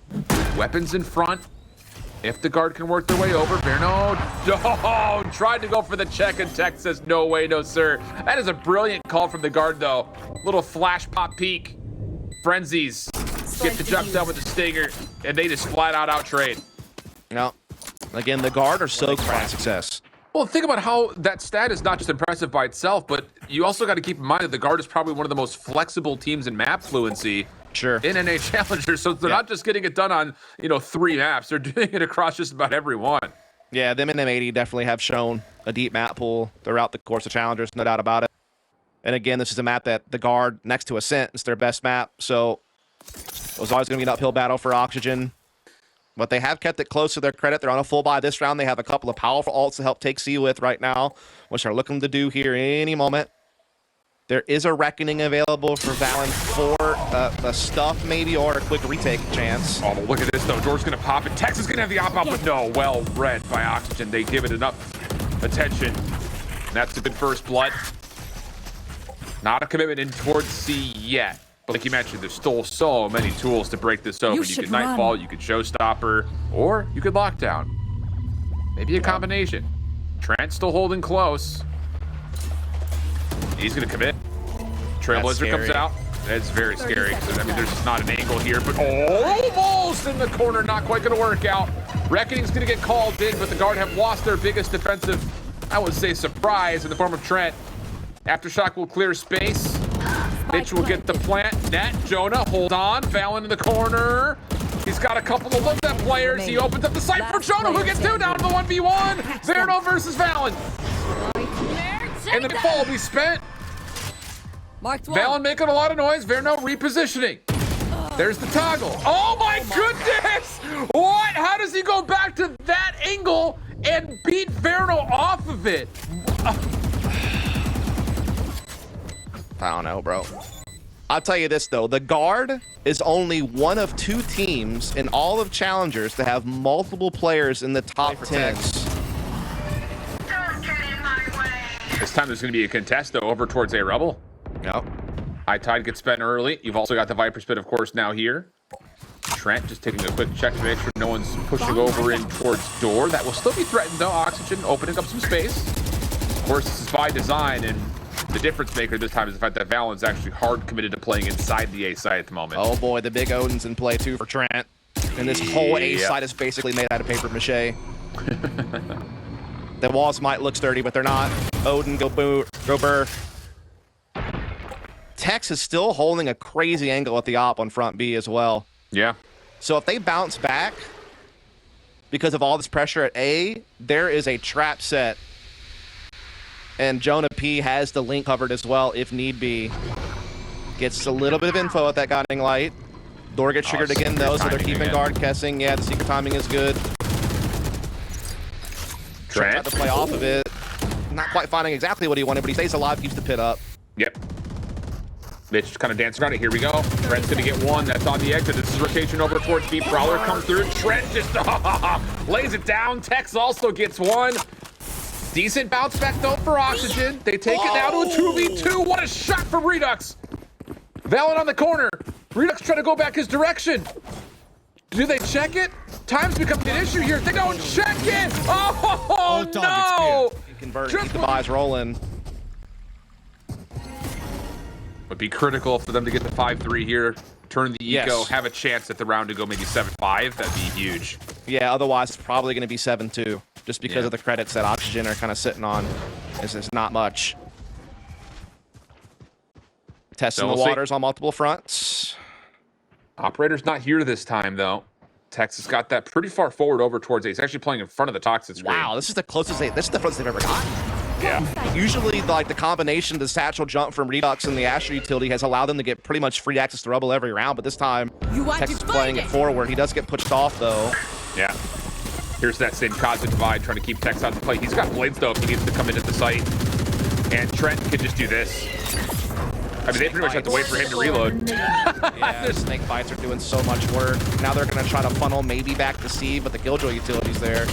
Weapons in front. If the guard can work their way over, Verno tried to go for the check, and Tex says, no way, no sir. That is a brilliant call from the guard, though. Little flash pop peek. Frenzies get the jump down with the Stinger, and they just flat out trade. No. Again, the guard are so close to success. Well, think about how that stat is not just impressive by itself, but you also got to keep in mind that the guard is probably one of the most flexible teams in map fluency in NA Challenger. So they're not just getting it done on, 3 maps. They're doing it across just about every one. Yeah, them and M80 definitely have shown a deep map pool throughout the course of Challengers, no doubt about it. And again, this is a map that the guard next to Ascent is their best map. So it was always going to be an uphill battle for Oxygen. But they have kept it close to their credit. They're on a full buy this round. They have a couple of powerful ults to help take C with right now, which they're looking to do here any moment. There is a Reckoning available for Valyn for a stuff maybe, or a quick retake chance. Oh, look at this, though. Door's going to pop, and Tex is going to have the op-out, but no, well read by Oxygen. They give it enough attention. And that's a good first blood. Not a commitment in towards C yet. Like you mentioned, there's still so many tools to break this open. You could Nightfall, you could Showstopper, or you could Lockdown. Maybe a combination. Trent still holding close. He's going to commit. Trailblazer comes out. That's very scary. I mean, there's just not an angle here, but almost in the corner. Not quite going to work out. Reckoning's going to get called in, but the guard have lost their biggest defensive, I would say, surprise in the form of Trent. Aftershock will clear space. Mitch will get the plant. Net. Jonah, hold on. Valyn in the corner. He's got a couple of looked at players. He opens up the site for Jonah, who gets 2 down to the 1v1. Verno versus Valyn. And the fall will be spent. Valyn making a lot of noise. Verno repositioning. There's the toggle. Oh my goodness! What? How does he go back to that angle and beat Verno off of it? I don't know, bro. I'll tell you this, though. The guard is only one of 2 teams in all of Challengers to have multiple players in the top 10. This time there's going to be a contest, though, over towards A Rebel. Yep. High Tide gets spent early. You've also got the Viper Spit, of course, now here. Trent just taking a quick check to make sure no one's pushing over in towards door. That will still be threatened, though. Oxygen opening up some space. Of course, this is by design, and the difference maker this time is the fact that Valyn's actually hard committed to playing inside the A site at the moment. Oh boy, the big Odin's in play too for Trent. And this whole A site is basically made out of paper mache. The walls might look sturdy, but they're not. Odin, go burr. Tex is still holding a crazy angle at the op on front B as well. Yeah. So if they bounce back because of all this pressure at A, there is a trap set. And JonahP has the link covered as well, if need be. Gets a little bit of info at that guiding light. Door gets triggered again, though, so they're keeping guard guessing. Yeah, the secret timing is good. Trent tried to play off of it. Not quite finding exactly what he wanted, but he stays alive, keeps the pit up. Yep. Mitch kind of dancing around it. Here we go. Trent's going to get one. That's on the exit. This is rotation over towards B. Prowler comes through. Trent just lays it down. Tex also gets one. Decent bounce back, though, for Oxygen. They take it now to a 2v2. What a shot from Redux. Valyn on the corner. Redux trying to go back his direction. Do they check it? Time's becoming an issue here. They go and check it. Oh, no. Convert, keep the buys rolling. Would be critical for them to get the 5-3 here, turn the eco, have a chance at the round to go maybe 7-5. That'd be huge. Yeah, otherwise it's probably going to be 7-2, just because of the credits that Oxygen are kind of sitting on. It's not much. Testing the waters on multiple fronts. Operator's not here this time, though. Texas got that pretty far forward over towards A. He's actually playing in front of the toxic screen. Wow, this is the closest this is the furthest they've ever gotten. Yeah. Usually, like, the combination of the satchel jump from Redux and the Asher utility has allowed them to get pretty much free access to Rubble every round, but this time, Texas playing it forward. He does get pushed off, though. Yeah. Here's that same KRÜ divide trying to keep Tex out of the play. He's got blades, though, if he needs to come into the site. And Trent can just do this. I mean, they pretty much have to wait for him to reload. Yeah, the snake bites are doing so much work. Now they're going to try to funnel maybe back to C, but the Killjoy utility's there.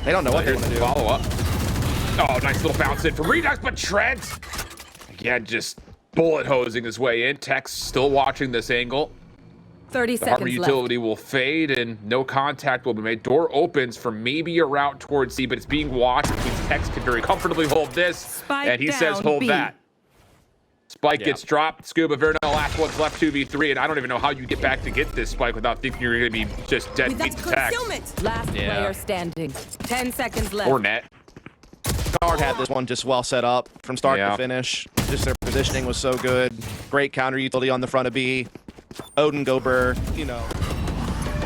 They don't know what they're going to do. Follow up. Oh, nice little bounce in from Redux, but Trent, again, just bullet hosing his way in. Tex still watching this angle. 30 the seconds left. Utility will fade and no contact will be made. Door opens for maybe a route towards C, but it's being watched, which means Tex can very comfortably hold this. Spike and he says, hold that. Spike gets dropped. Skuba, Verno, last one's left 2v3, and I don't even know how you get back to get this spike without thinking you're going to be just dead meat to Tex. Last player standing. 10 seconds left. Or net. Guard had this one just well set up from start to finish. Just their positioning was so good. Great counter utility on the front of B. Odin Gober, you know.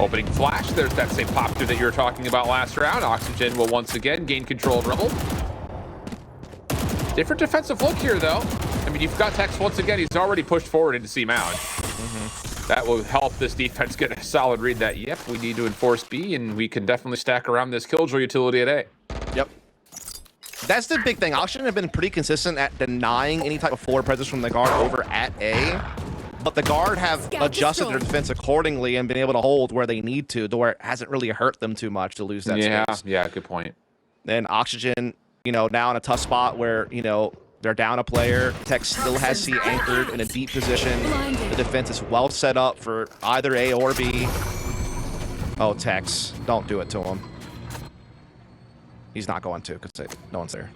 Opening flash. There's that same pop through that you were talking about last round. Oxygen will once again gain control of Rubble. Different defensive look here, though. I mean, you've got Tex once again. He's already pushed forward into C mound. That will help this defense get a solid read that, yep, we need to enforce B, and we can definitely stack around this Killjoy utility at A. Yep. That's the big thing. Oxygen have been pretty consistent at denying any type of forward presence from the guard over at A. But the guard have adjusted their defense accordingly and been able to hold where they need to where it hasn't really hurt them too much to lose that space. Yeah, good point. Then Oxygen, you know, now in a tough spot where, you know, they're down a player. Tex still has C anchored in a deep position. The defense is well set up for either A or B. Oh, Tex, don't do it to him. He's not going to because no one's there.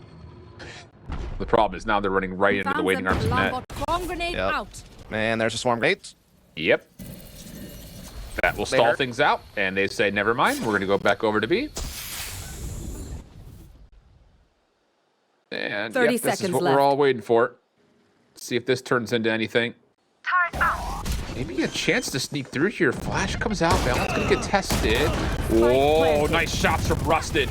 The problem is now they're running right into the waiting arms of net. Yep. Man, there's a swarm gate. Yep. That will stall things out, and they say, never mind, we're going to go back over to B. And 30 this is seconds what left. we're all waiting for. Let's see if this turns into anything. Maybe a chance to sneak through here. Flash comes out. Valyn's going to get tested. Whoa, nice shots from Rusted.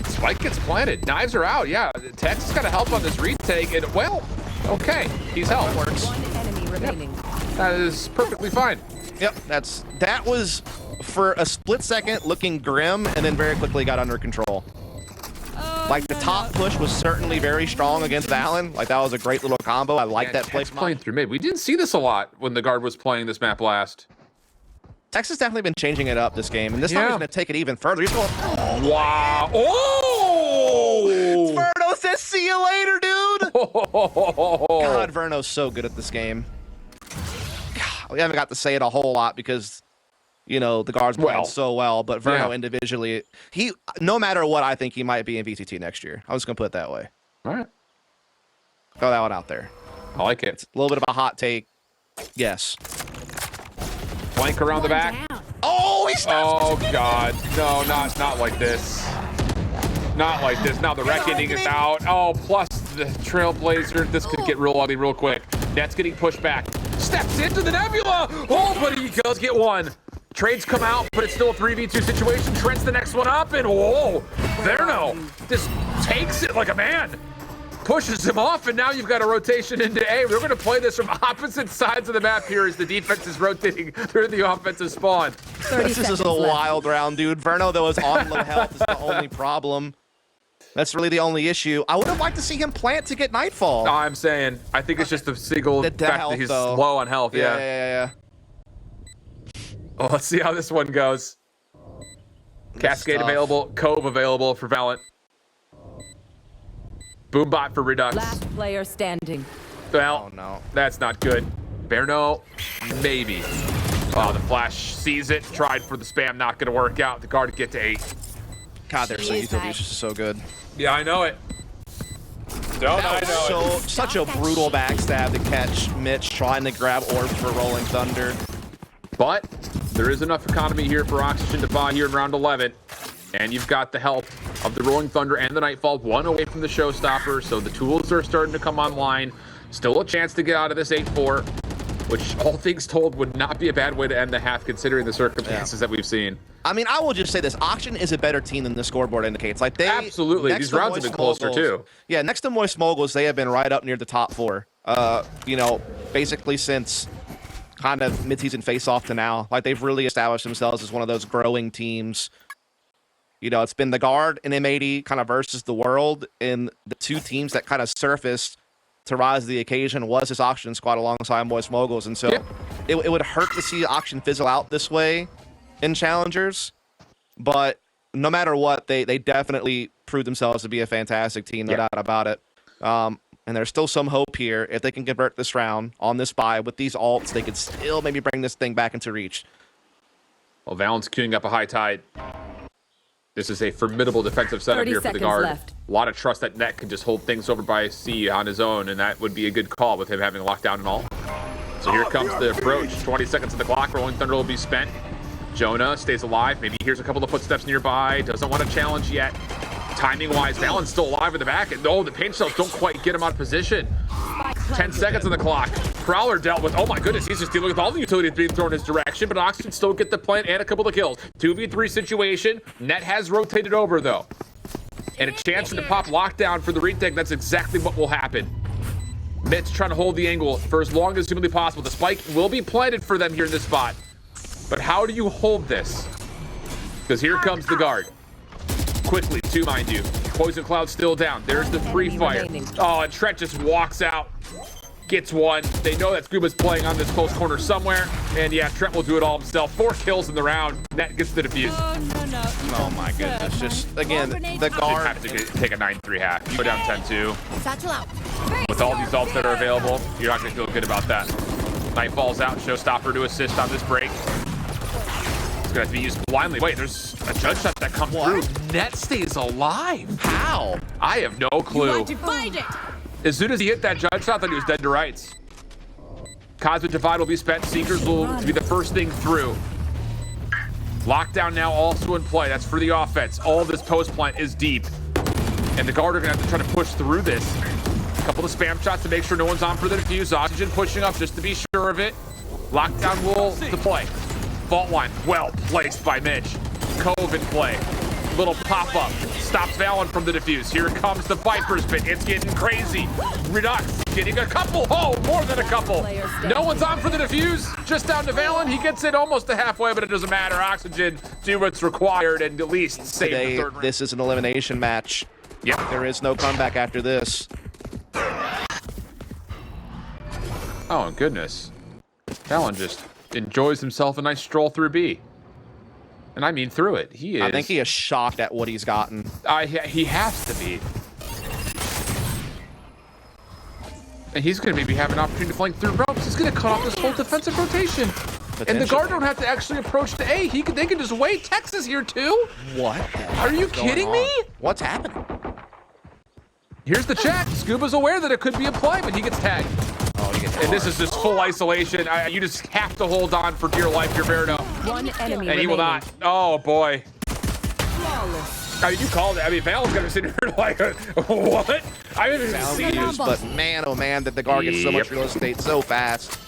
Spike gets planted. Knives are out. Yeah, Tex has got to help on this retake. And, well, okay. He's helped. One enemy remaining. That is perfectly fine. Yep, that was for a split second looking grim and then very quickly got under control. Like, the top push was certainly very strong against Valyn. Like, that was a great little combo. I like that play. Playing through mid. We didn't see this a lot when the guard was playing this map last. Tex has definitely been changing it up this game, and this time he's going to take it even further. He's going, wow. Oh! Verno says, see you later, dude! God, Verno's so good at this game. God, we haven't got to say it a whole lot because, you know, the guard's playing so well, but Verno individually, no matter what, I think he might be in VTT next year. I was going to put it that way. All right. Throw that one out there. I like it. It's a little bit of a hot take. Yes. Flank around the back. Oh, he stops. Oh, God. No, not like this. Not like this. Now the reckoning is out. Oh, plus the Trailblazer. This could get real ugly real quick. Net's getting pushed back. Steps into the Nebula. Oh, but he does get one. Trades come out, but it's still a 3v2 situation. Trent's the next one up, and whoa, Verno just takes it like a man. Pushes him off, and now you've got a rotation into A. We're going to play this from opposite sides of the map here as the defense is rotating through the offensive spawn. This is a wild round, dude. Verno, though, is on low health. Is the only problem. That's really the only issue. I would have liked to see him plant to get Nightfall. No, I'm saying, I think it's just the single fact that he's low on health. Yeah. Well, let's see how this one goes. Cascade available, Cove available for Valorant. Boombot for Redux. Last player standing. Well, no, that's not good. Verno, maybe. Oh, the flash sees it, tried for the spam, not gonna work out. The guard to get to 8. God, their utility is just so good. Yeah, I know it. Such a brutal backstab to catch Mitch trying to grab orbs for Rolling Thunder. But there is enough economy here for Oxygen to buy here in round 11. And you've got the help of the Rolling Thunder and the Nightfall, 1 away from the Showstopper. So the tools are starting to come online. Still a chance to get out of this 8-4, which all things told would not be a bad way to end the half considering the circumstances that we've seen. I mean, I will just say this. Oxygen is a better team than the scoreboard indicates. Like they absolutely. These rounds have been closer too. Yeah, next to Moist Moguls, they have been right up near the top 4. You know, basically since kind of mid-season face-off to now. Like they've really established themselves as one of those growing teams. You know, it's been the Guard and M80 kind of versus the World, and the 2 teams that kind of surfaced to rise to the occasion was this Oxygen squad alongside Moist Moguls, and so it would hurt to see Oxygen fizzle out this way in Challengers, but no matter what, they definitely proved themselves to be a fantastic team, no doubt about it. And there's still some hope here. If they can convert this round on this bye with these ults, they could still maybe bring this thing back into reach. Well, Valyn's queuing up a high tide. This is a formidable defensive setup here for the Guard. A lot of trust that Net can just hold things over by C on his own, and that would be a good call with him having lockdown and all. So here comes the approach. 20 seconds on the clock. Rolling Thunder will be spent. Jonah stays alive. Maybe hears a couple of footsteps nearby. Doesn't want to challenge yet. Timing-wise, Valyn's still alive in the back. And the pain shells don't quite get him out of position. 10 seconds on the clock. Prowler dealt with, oh my goodness, he's just dealing with all the utilities being thrown his direction, but Oxygen still get the plant and a couple of kills. 2v3 situation. Net has rotated over, though. And a chance to pop lockdown for the retake. That's exactly what will happen. Mitch trying to hold the angle for as long as humanly possible. The spike will be planted for them here in this spot. But how do you hold this? Because here comes the Guard. Quickly, 2, mind you. Poison Cloud still down. There's the free fire. Oh, and Trent just walks out. Gets 1. They know that Skuba's playing on this close corner somewhere. And yeah, Trent will do it all himself. 4 kills in the round. Net gets the defuse. Oh my goodness. Just, again, the Guard have to take a 9-3 half. You go down 10-2. With all these ults that are available, you're not going to feel good about that. Nightfall's out. Showstopper to assist on this break. It's going to have to be used blindly. Wait, there's a judge shot that comes through. Net stays alive. How? I have no clue. As soon as he hit that judge shot, I thought he was dead to rights. Cosmic Divide will be spent. Seekers will be the first thing through. Lockdown now also in play. That's for the offense. All of this post plant is deep. And the Guard are going to have to try to push through this. A couple of spam shots to make sure no one's on for the defuse. Oxygen pushing up just to be sure of it. Lockdown will deploy. Fault line well placed by Mitch. Cove in play. Little pop-up. Stops Valyn from the defuse. Here comes the Viper's Pit. It's getting crazy. Redux getting a couple. Oh, more than a couple. No one's on for the defuse. Just down to Valyn. He gets it almost to halfway, but it doesn't matter. Oxygen do what's required and at least save the third round. This is an elimination match. Yep. There is no comeback after this. Oh, goodness. Valyn just enjoys himself a nice stroll through B. And I mean through it. He is. I think he is shocked at what he's gotten. He has to be. And he's going to maybe have an opportunity to flank through ropes. He's going to cut off this whole defensive rotation. And the Guard don't have to actually approach the A. They can just wait. Texas here too. What? Are you kidding me? What's happening? Here's the check. Skuba's aware that it could be a play, but he gets tagged. Oh, he gets tagged. And this is just full isolation. You just have to hold on for dear life, your Verno. One enemy and he will not. Oh, boy. Flawless. I mean, you called it. I mean, Val's going to sit here like, what? I haven't even seen it. But man, oh man, that the Guard gets so much real estate so fast.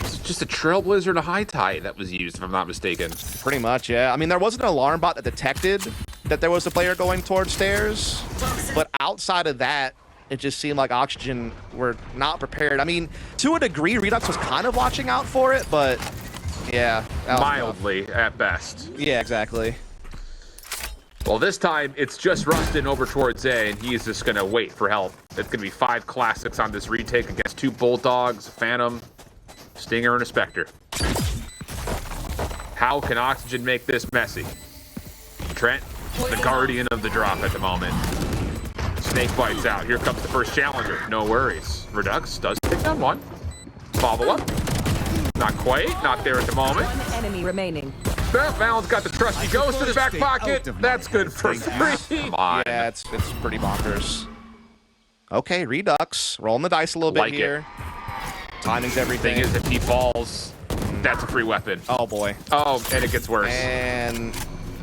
It's just a Trailblazer and a high tide that was used, if I'm not mistaken. Pretty much, yeah. I mean, there was an alarm bot that detected that there was a player going towards stairs. But outside of that, it just seemed like Oxygen were not prepared. I mean, to a degree, Redux was kind of watching out for it, but yeah. Mildly, at best. Yeah, exactly. Well, this time it's just Rustin over towards A, and he's just going to wait for help. It's going to be 5 classics on this retake against 2 Bulldogs, Phantom, Stinger, and a Spectre. How can Oxygen make this messy? Trent, the guardian of the drop at the moment. Snake bites out. Here comes the first challenger. No worries. Redux does take down 1. Follow up. Not quite. Not there at the moment. 1 enemy remaining. Val's got the trusty ghost in his back pocket. That's good for 3. Come on. Yeah, it's pretty bonkers. Okay, Redux. Rolling the dice a little bit here. Timing's everything. Thing is, if he falls, that's a free weapon. Oh, boy. Oh, and it gets worse. And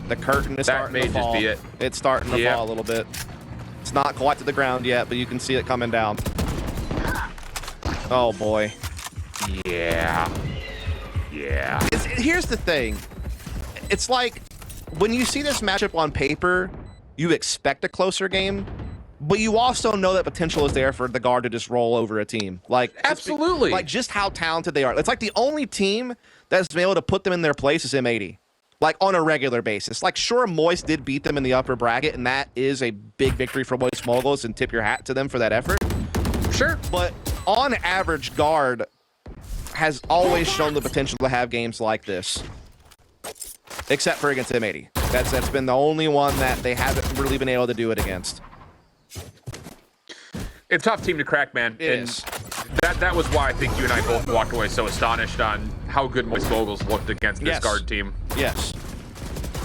the curtain is starting to fall. That may just be it. It's starting to fall a little bit. It's not quite to the ground yet, but you can see it coming down. Oh, boy. Yeah. Yeah. Here's the thing. It's like, when you see this matchup on paper, you expect a closer game, but you also know that potential is there for the guard to just roll over a team. Like, absolutely. Like, just how talented they are. It's like the only team that's been able to put them in their place is M80. Like, on a regular basis. Like, sure, Moist did beat them in the upper bracket, and that is a big victory for Moist Moguls, and tip your hat to them for that effort. Sure. But on average, guard has always shown the potential to have games like this. Except for against M80. That's been the only one that they haven't really been able to do it against. It's a tough team to crack, man. It is. That was why I think you and I both walked away so astonished on how good Moist Moguls looked against this guard team. Yes.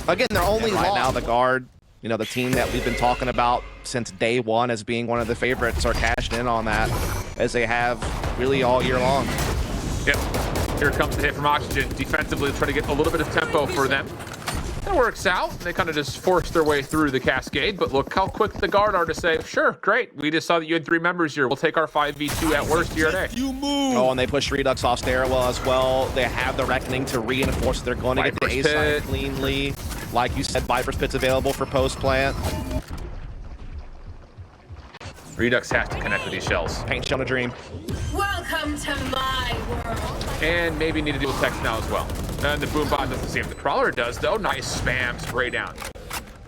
Again, they're only right now the guard, you know, the team that we've been talking about since day one as being one of the favorites, are cashing in on that, as they have really all year long. Yep. Here comes the hit from Oxygen. Defensively, try to get a little bit of tempo for them. That works out. They kind of just forced their way through the cascade, but look how quick the guard are to say, sure, great. We just saw that you had 3 members here. We'll take our 5v2 at worst here today. Oh, and they push Redux off stairwell as well. They have the Reckoning to reinforce. They're going to get the A side cleanly. Like you said, Viper's Pit's available for post-plant. Redux has to connect with these shells. Paint shell a dream. Welcome to my world. And maybe need to deal with text now as well. And the Boombot doesn't see him. The Crawler does, though. Nice spam, spray down.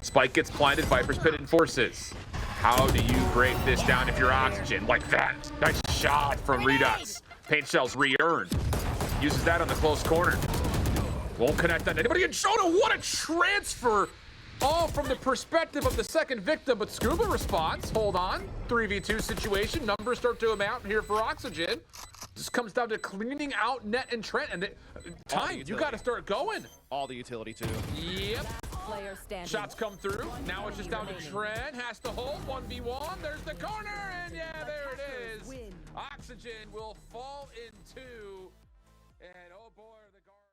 Spike gets planted. Viper's Pit enforces. How do you break this down if you're Oxygen? Like that. Nice shot from Redux. Paint shells re-earned. Uses that on the close corner. Won't connect on anybody. And Jonah, what a transfer! All from the perspective of the second victim, but Skuba responds. Hold on. 3v2 situation. Numbers start to amount here for Oxygen. This comes down to cleaning out Net and Trent. And time, you got to start going. All the utility, too. Yep. Player standing. Shots come through. Now it's just down to Trent. Has to hold. 1v1. There's the corner. And yeah, there it is. Oxygen will fall in 2. And oh boy.